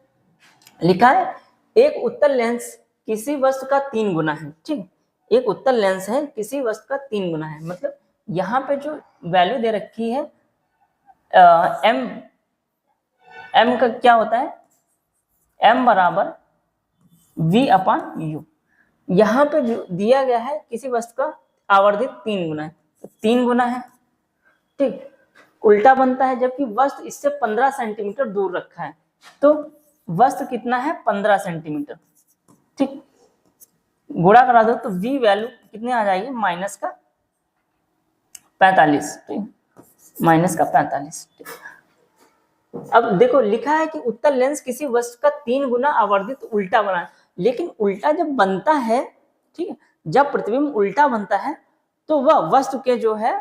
लिखा है एक उत्तल लेंस किसी वस्तु का 3 गुना है। ठीक, एक उत्तल लेंस है किसी वस्तु का 3 गुना है, मतलब यहाँ पे जो वैल्यू दे रखी है m का क्या होता है m बराबर V/U। यहाँ पे जो दिया गया है किसी वस्तु का आवर्धित 3 गुना है तो 3 गुना है। ठीक, उल्टा बनता है जबकि वस्तु इससे 15 सेंटीमीटर दूर रखा है तो वस्तु कितना है 15 सेंटीमीटर। ठीक, गुणा करा दो तो V वैल्यू कितने आ जाएगी -45। ठीक, -45। अब देखो लिखा है कि उत्तल लेंस किसी वस्तु का 3 गुना आवर्धित उल्टा बना है, लेकिन उल्टा जब बनता है, ठीक है, जब प्रतिबिंब उल्टा बनता है तो वह वस्तु के जो है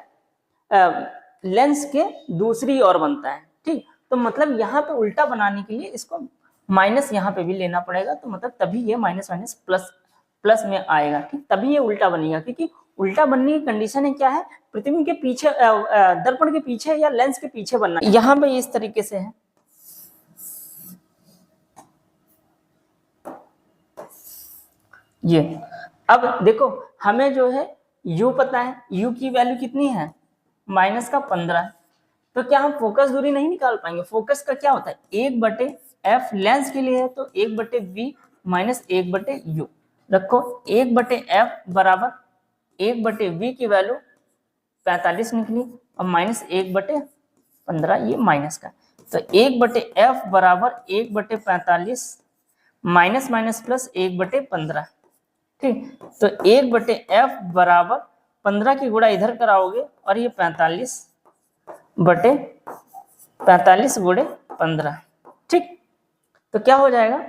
लेंस के दूसरी ओर बनता है। ठीक, तो मतलब यहाँ पे उल्टा बनाने के लिए इसको माइनस यहाँ पे भी लेना पड़ेगा, तो मतलब तभी ये माइनस प्लस में आएगा। ठीक, तभी ये उल्टा बनेगा, क्योंकि उल्टा बनने की कंडीशन है क्या है, प्रतिबिंब के पीछे दर्पण के पीछे या लेंस के पीछे बनना। यहाँ पे इस तरीके से है, ये। अब देखो हमें जो है U पता है, U की वैल्यू कितनी है -15, तो क्या हम फोकस दूरी नहीं निकाल पाएंगे। फोकस का क्या होता है 1/f, लेंस के लिए है तो 1/v माइनस 1/u। रखो 1/f बराबर 1/v की वैल्यू 45 निकली और -1/15, ये माइनस का, तो 1/f बराबर 1/45 माइनस प्लस 1/15। ठीक, तो 1/f बराबर 15 की गुणा इधर कराओगे और ये 45 गुणे 15। ठीक, तो क्या हो जाएगा,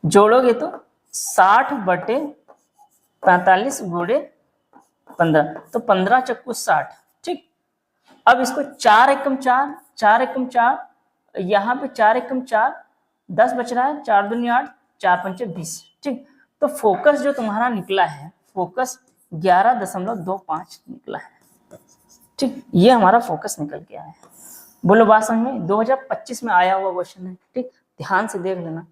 जोड़ोगे तो 60/45 गुणे 15, तो 15 चक्कू 60। ठीक, अब इसको 4 एकम 4, यहाँ पे 4 एकम 4, 10 बच रहा है, 4 दूनी 8, 4 पंचे 20। ठीक, तो फोकस जो तुम्हारा निकला है, फोकस 11.25 निकला है। ठीक, ये हमारा फोकस निकल गया है। बोलो बात समझ में, 2025 में आया हुआ क्वेश्चन है। ठीक, ध्यान से देख लेना।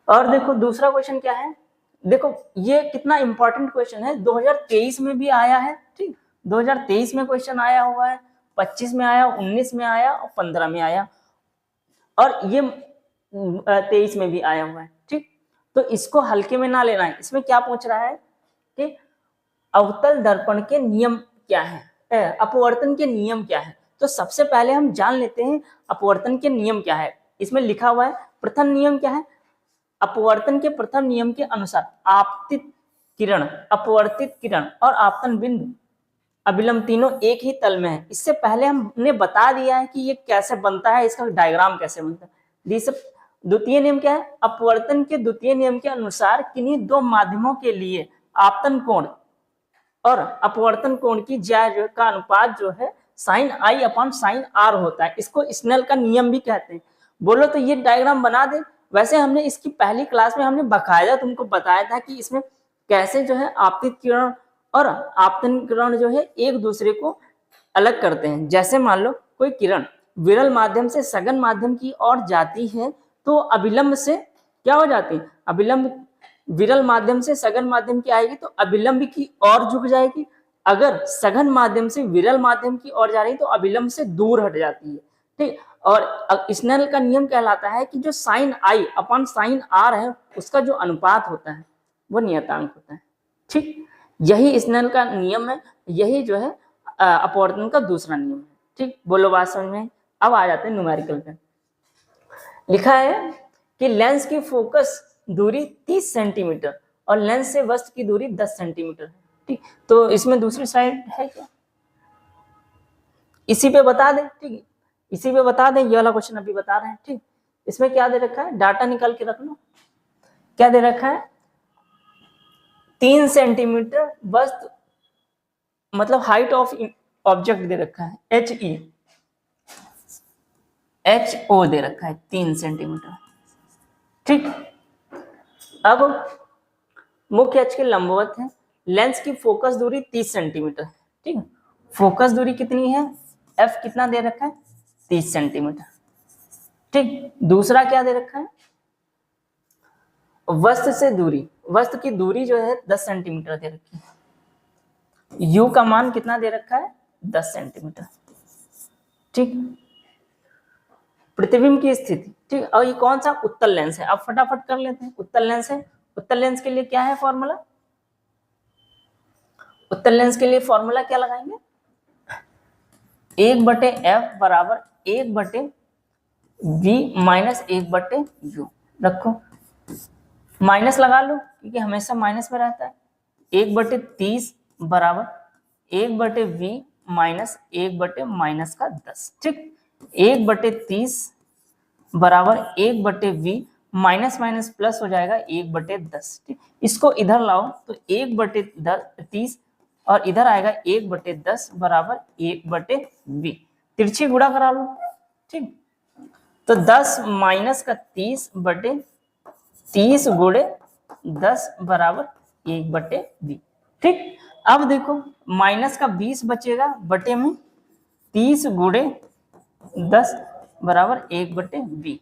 और देखो दूसरा क्वेश्चन क्या है, देखो ये कितना इंपॉर्टेंट क्वेश्चन है, 2023 में भी आया है। ठीक, 2023 में क्वेश्चन आया हुआ है, 25 में आया, 19 में आया और 15 में आया, और ये 23 में भी आया हुआ है। ठीक, तो इसको हल्के में ना लेना है। इसमें क्या पूछ रहा है कि अवतल दर्पण के नियम क्या है, अपवर्तन के नियम क्या है। तो सबसे पहले हम जान लेते हैं अपवर्तन के नियम क्या है। इसमें लिखा हुआ है प्रथम नियम क्या है, अपवर्तन के प्रथम नियम के अनुसार आपतित किरण, अपवर्तित किरण और आपतन बिंदु अभिलंब तीनों एक ही तल में है। इससे पहले हमने बता दिया है कि ये कैसे बनता है, इसका डायग्राम कैसे बनता है। द्वितीय नियम क्या है, अपवर्तन के द्वितीय नियम के अनुसार किन्हीं दो माध्यमों के लिए आपतन कोण और अपवर्तन कोण की ज्या का अनुपात जो है sin I/sin R होता है। इसको स्नेल का नियम भी कहते हैं। बोलो तो ये डायग्राम बना दे। वैसे हमने इसकी पहली क्लास में हमने बकायदा तुमको बताया था कि इसमें कैसे जो है आपतित किरण और आपतन किरण जो है एक दूसरे को अलग करते हैं। जैसे मान लो कोई किरण विरल माध्यम से सघन माध्यम की ओर जाती है तो अभिलंब से क्या हो जाती है, अभिलंब विरल माध्यम से सघन माध्यम की आएगी तो अभिलंब की ओर झुक जाएगी। अगर सघन माध्यम से विरल माध्यम की ओर जा रही है तो अभिलंब से दूर हट जाती है। ठीक, और स्नेल का नियम कहलाता है कि जो sine i upon sine r है उसका जो अनुपात होता है वो नियतांक होता है। ठीक, यही स्नेल का नियम है, यही जो है अपवर्तन का दूसरा नियम है। ठीक, बोलो बात समझ में। अब आ जाते हैं न्यूमेरिकल पे। लिखा है कि लेंस की फोकस दूरी 30 सेंटीमीटर और लेंस से वस्तु की दूरी 10 सेंटीमीटर है। ठीक, तो इसमें दूसरी साइड है क्या, इसी पे बता दें। ठीक, इसी पे बता दें, ये वाला क्वेश्चन अभी बता रहे हैं। ठीक, इसमें क्या दे रखा है, डाटा निकाल के रख लो। क्या दे रखा है, 3 सेंटीमीटर वस्तु मतलब हाइट ऑफ ऑब्जेक्ट दे रखा है, HO दे रखा है 3 सेंटीमीटर। ठीक, अब मुख्य अक्ष के लंबवत है, लेंस की फोकस दूरी 30 सेंटीमीटर। ठीक है, फोकस दूरी कितनी है, F कितना दे रखा है, 30 सेंटीमीटर। ठीक, दूसरा क्या दे रखा है, वस्तु से दूरी, वस्तु की दूरी जो है 10 सेंटीमीटर दे रखी है। U का मान कितना दे रखा है, 10 सेंटीमीटर। ठीक, प्रतिबिंब की स्थिति। ठीक, और ये कौन सा, उत्तल लेंस है। अब फटाफट कर लेते हैं, उत्तल लेंस है। उत्तल लेंस के लिए क्या है फॉर्मूला, उत्तल लेंस के लिए फॉर्मूला क्या लगाएंगे, 1/f बराबर 1/v माइनस 1/u। रखो, माइनस लगा लो क्योंकि हमेशा माइनस में रहता है। 1/30 बराबर 1/v माइनस 1/माइनस का 10। ठीक, 1/30 बराबर 1/v माइनस माइनस प्लस हो जाएगा 1/10। ठीक, इसको इधर लाओ तो 1/30 और इधर आएगा 1/10 बराबर 1/v। तिरछी गुणा करा लो। ठीक, तो 10 माइनस का 30/30 गुणे 10 बराबर 1/v। ठीक, अब देखो माइनस का 20 बचेगा बटे में 30 गुणे 10 बराबर 1/v।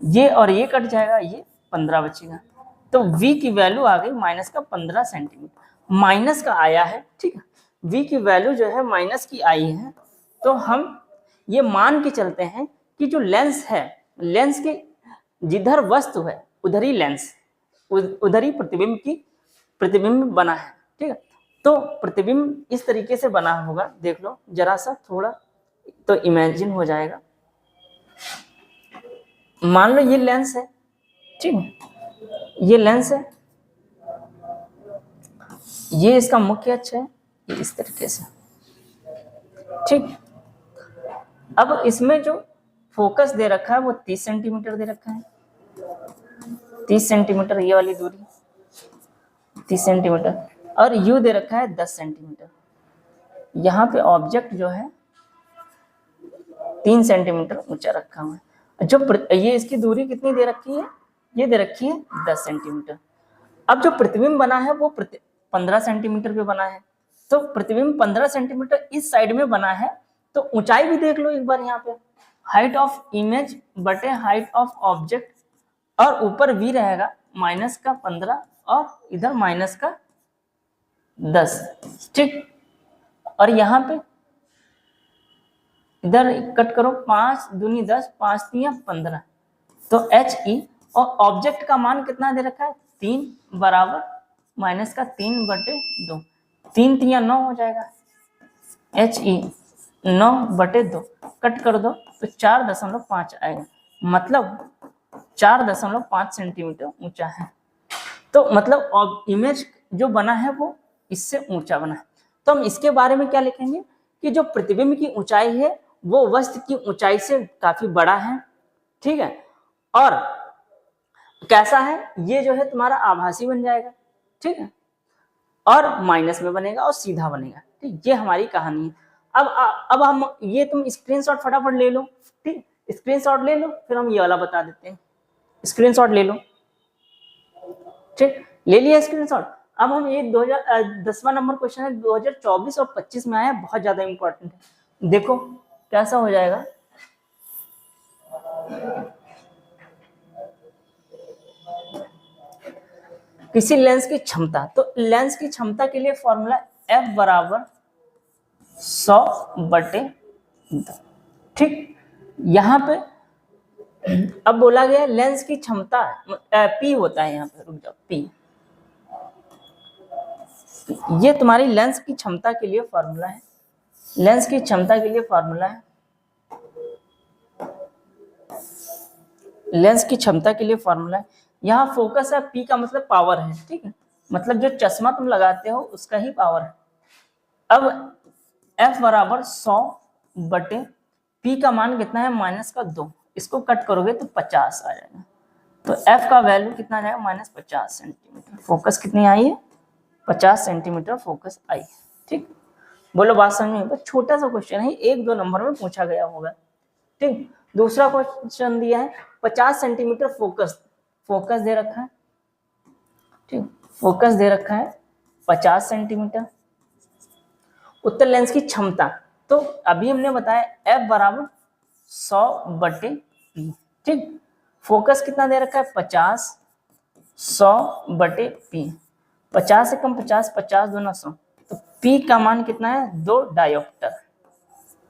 ये और ये कट जाएगा, ये 15 बचेगा। तो v की वैल्यू आ गई माइनस का 15 सेंटीमीटर, माइनस का आया है। ठीक है, v की वैल्यू जो है माइनस की आई है। तो हम ये मान के चलते हैं कि जो लेंस है, लेंस के जिधर वस्तु है उधर ही लेंस, उधर ही प्रतिबिंब बना है। ठीक है, तो प्रतिबिंब इस तरीके से बना होगा, देख लो जरा सा, थोड़ा तो इमेजिन हो जाएगा। मान लो ये लेंस है। ठीक है, ये लेंस है, ये इसका मुख्य अक्ष है, ये इस तरीके से। ठीक, अब इसमें जो फोकस दे रखा है वो 30 सेंटीमीटर दे रखा है, 30 सेंटीमीटर ये वाली दूरी 30 सेंटीमीटर, और यू दे रखा है 10 सेंटीमीटर। यहाँ पे ऑब्जेक्ट जो है 3 सेंटीमीटर ऊंचा रखा हुआ है। जो ये इसकी दूरी कितनी दे रखी है, ये दे रखी है 10 सेंटीमीटर। अब जो प्रतिबिंब बना है वो 15 सेंटीमीटर पे बना है, तो प्रतिबिंब 15 सेंटीमीटर इस साइड में बना है। तो ऊंचाई भी देख लो एक बार, यहाँ पे हाइट ऑफ इमेज बटे हाइट ऑफ ऑब्जेक्ट, और ऊपर v रहेगा माइनस का 15 और इधर माइनस का 10। ठीक, और यहाँ पे इधर कट करो, 5 दूनी 10, 5 तिया 15, तो HE, और ऑब्जेक्ट का मान कितना दे रखा है, 3 बराबर माइनस का 3/2, 3 तिया 9 हो जाएगा। HE 9/2 कट कर दो तो 4.5 आएगा, मतलब 4.5 सेंटीमीटर ऊंचा है। तो मतलब इमेज जो बना है वो इससे ऊंचा बना है। तो हम इसके बारे में क्या लिखेंगे कि जो प्रतिबिंब की ऊंचाई है वो वस्तु की ऊंचाई से काफी बड़ा है। ठीक है, और कैसा है, ये जो है तुम्हारा आभासी बन जाएगा। ठीक है, और माइनस में बनेगा और सीधा बनेगा। ठीक, ये हमारी कहानी है। अब हम ये तुम स्क्रीनशॉट फटाफट ले लो। ठीक, स्क्रीनशॉट ले लो, फिर हम ये वाला बता देते हैं। स्क्रीनशॉट ले लो। ठीक, ले लिया स्क्रीनशॉट। अब हम ये 10वां नंबर क्वेश्चन है, 2024 और 25 में आया, बहुत ज्यादा इंपॉर्टेंट है। देखो कैसा हो जाएगा। किसी लेंस की क्षमता, तो लेंस की क्षमता के लिए फॉर्मूला F बराबर 100/2। ठीक, यहाँ पे अब बोला गया लेंस की क्षमता पी होता है, यहाँ पे रुक जाओ, पी ये तुम्हारी लेंस की क्षमता के लिए फॉर्मूला है, लेंस की क्षमता के लिए फॉर्मूला है, लेंस की क्षमता के लिए फॉर्मूला है। यहाँ फोकस है, पी का मतलब पावर है, ठीक है, मतलब जो चश्मा तुम लगाते हो उसका ही पावर है। अब F बराबर 100 बटे P का मान कितना है -2, इसको कट करोगे तो 50 आ जाएगा, तो F का वैल्यू कितना आ जाएगा -50 सेंटीमीटर। फोकस कितनी आई है 50 सेंटीमीटर फोकस आई है, ठीक। बोलो बात समझ में, बस छोटा सा क्वेश्चन है, 1-2 नंबर में पूछा गया होगा, ठीक। दूसरा क्वेश्चन दिया है 50 सेंटीमीटर फोकस, फोकस दे रखा है, ठीक, फोकस दे रखा है 50 सेंटीमीटर। उत्तर लेंस की क्षमता, तो अभी हमने बताया F बराबर 100 बटे P, ठीक। फोकस कितना दे रखा है 50, 100 बटे P, 50 से कम 50, 50 दूना 100, तो P का मान कितना है 2 डायोप्टर,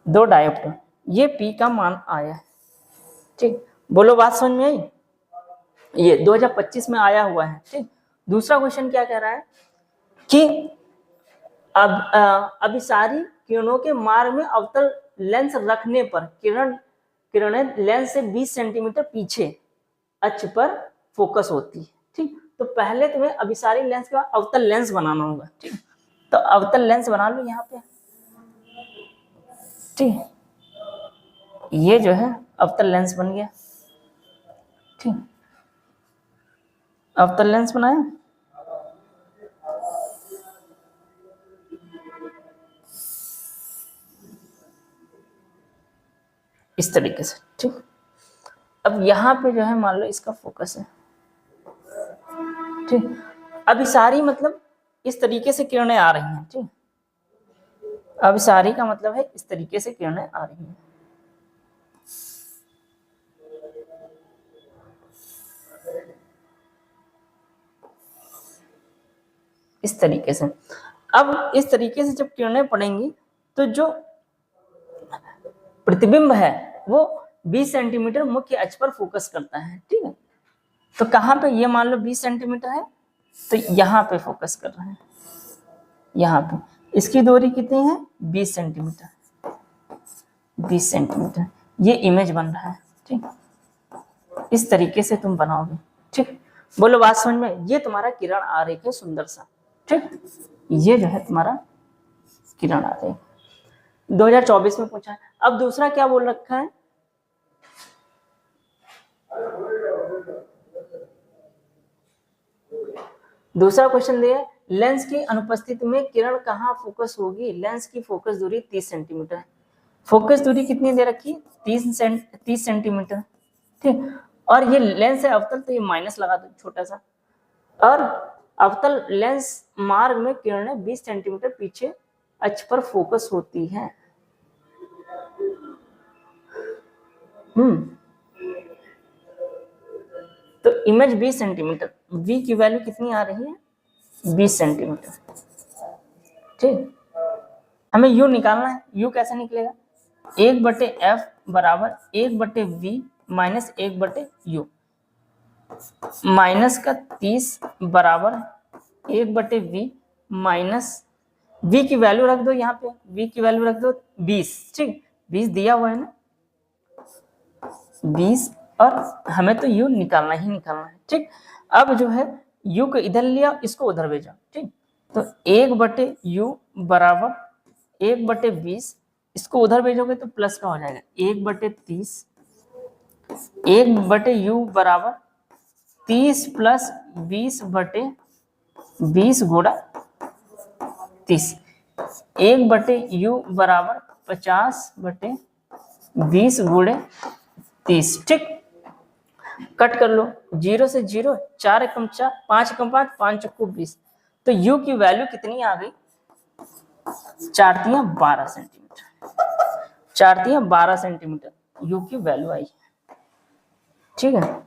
2 डायोप्टर, ये P का मान आया है, ठीक। बोलो बात समझ में आई, ये 2025 में आया हुआ है, ठीक। दूसरा क्वेश्चन क्या कह रहा है कि अब अभिसारी किरणों के मार्ग में अवतल लेंस रखने पर किरणें लेंस से 20 सेंटीमीटर पीछे अक्ष पर फोकस होती है, ठीक। तो पहले तुम्हें अभिसारी लेंस के बाद अवतल लेंस बनाना होगा, ठीक। तो अवतल लेंस बना लो यहाँ पे, ठीक, ये जो है अवतल लेंस बन गया, ठीक, अवतल लेंस बनाया। इस तरीके से, ठीक। अब यहाँ पे जो है मान लो इसका फोकस है, ठीक। अभिसारी मतलब इस तरीके से किरणें आ रही हैं, ठीक। अभिसारी का मतलब है इस तरीके से किरणें आ रही हैं, इस तरीके से। अब इस तरीके से जब किरणें पड़ेंगी तो जो प्रतिबिंब है वो 20 सेंटीमीटर मुख्य अक्ष पर फोकस करता है, ठीक है। तो कहाँ पे, ये मान लो 20 सेंटीमीटर है, तो यहाँ पे फोकस कर रहे हैं, यहाँ पे इसकी दूरी कितनी है 20 सेंटीमीटर, 20 सेंटीमीटर, ये इमेज बन रहा है, ठीक। इस तरीके से तुम बनाओगे, ठीक। बोलो बात समझ में, ये तुम्हारा किरण आरेख है सुंदर सा, ठीक। ये जो है तुम्हारा किरण आरेख 2024 में पूछा है। अब दूसरा क्या बोल रखा है, दूसरा क्वेश्चन दिया लेंस की अनुपस्थिति में किरण कहाँ फोकस होगी, लेंस की फोकस दूरी 30 सेंटीमीटर है। फोकस दूरी कितनी दे रखी, 30 सेंटीमीटर, ठीक। और ये लेंस है अवतल, तो ये माइनस लगा दो छोटा सा, और अवतल लेंस मार्ग में किरणें 20 सेंटीमीटर पीछे अक्ष पर फोकस होती है। तो इमेज 20 सेंटीमीटर, V की वैल्यू कितनी आ रही है 20 सेंटीमीटर, ठीक। हमें U निकालना है, U कैसे निकलेगा 1/F बराबर 1/V माइनस 1/U, माइनस का 30 बराबर 1/V माइनस V की वैल्यू रख दो, यहाँ पे V की वैल्यू रख दो 20, ठीक, 20 दिया हुआ है ना 20, और हमें तो U निकालना ही निकालना है, ठीक। अब जो है U को इधर लिया, इसको उधर भेजा, ठीक। तो 1/U बराबर 1/20, इसको उधर भेजोगे तो प्लस का हो जाएगा 1/30, 1/U बराबर 30 प्लस 20/20 गुणा 30, 1/U बराबर 50/20 गुणे 30, ठीक। कट कर लो, 0 से 0, 4 एकम 4, 5 एकम 5, 5 चक्कू 20, तो U की वैल्यू कितनी आ गई 4 तियां 12 सेंटीमीटर, 4 तियां 12 सेंटीमीटर U की वैल्यू आई, ठीक है।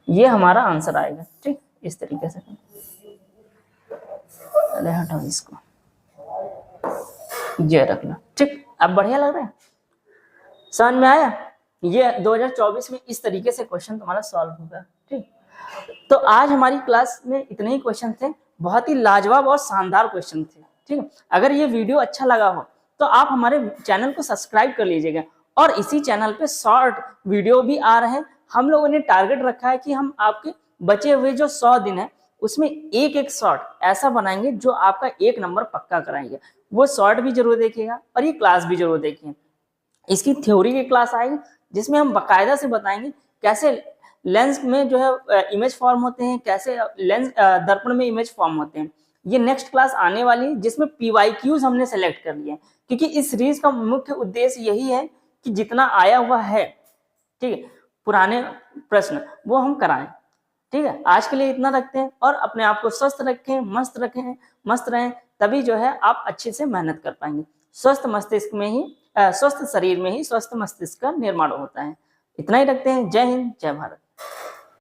ये हमारा आंसर आएगा, ठीक, इस तरीके से। अरे हटाओ इसको, ये रख लो, ठीक। अब बढ़िया लग रहा है, समझ में आया। ये 2024 में इस तरीके से क्वेश्चन तुम्हारा सॉल्व होगा। ठीक, तो आज हमारी क्लास में इतने ही क्वेश्चन थे, बहुत ही लाजवाब और शानदार क्वेश्चन थे। ठीक है, अगर ये वीडियो अच्छा लगा हो तो आप हमारे चैनल को सब्सक्राइब कर लीजिएगा, और इसी चैनल पे शॉर्ट वीडियो भी आ रहे हैं। हम लोगों ने टारगेट रखा है कि हम आपके बचे हुए जो 100 दिन है उसमें एक एक शॉर्ट ऐसा बनाएंगे जो आपका 1 नंबर पक्का कराएंगे। वो शॉर्ट भी जरूर देखिएगा और ये क्लास भी जरूर देखिए। इसकी थ्योरी की क्लास आएगी जिसमें हम बाकायदा से बताएंगे कैसे लेंस में जो है इमेज फॉर्म होते हैं, कैसे लेंस दर्पण में इमेज फॉर्म होते हैं। ये नेक्स्ट क्लास आने वाली है जिसमें PYQs हमने सेलेक्ट कर लिए हैं, क्योंकि इस सीरीज का मुख्य उद्देश्य यही है कि जितना आया हुआ है, ठीक है, पुराने प्रश्न वो हम कराएं। ठीक है, आज के लिए इतना रखते हैं और अपने आप को स्वस्थ रखें, मस्त रहें, तभी जो है आप अच्छे से मेहनत कर पाएंगे। स्वस्थ मस्तिष्क में ही स्वस्थ शरीर में ही स्वस्थ मस्तिष्क का निर्माण होता है। इतना ही रखते हैं। जय हिंद, जय भारत।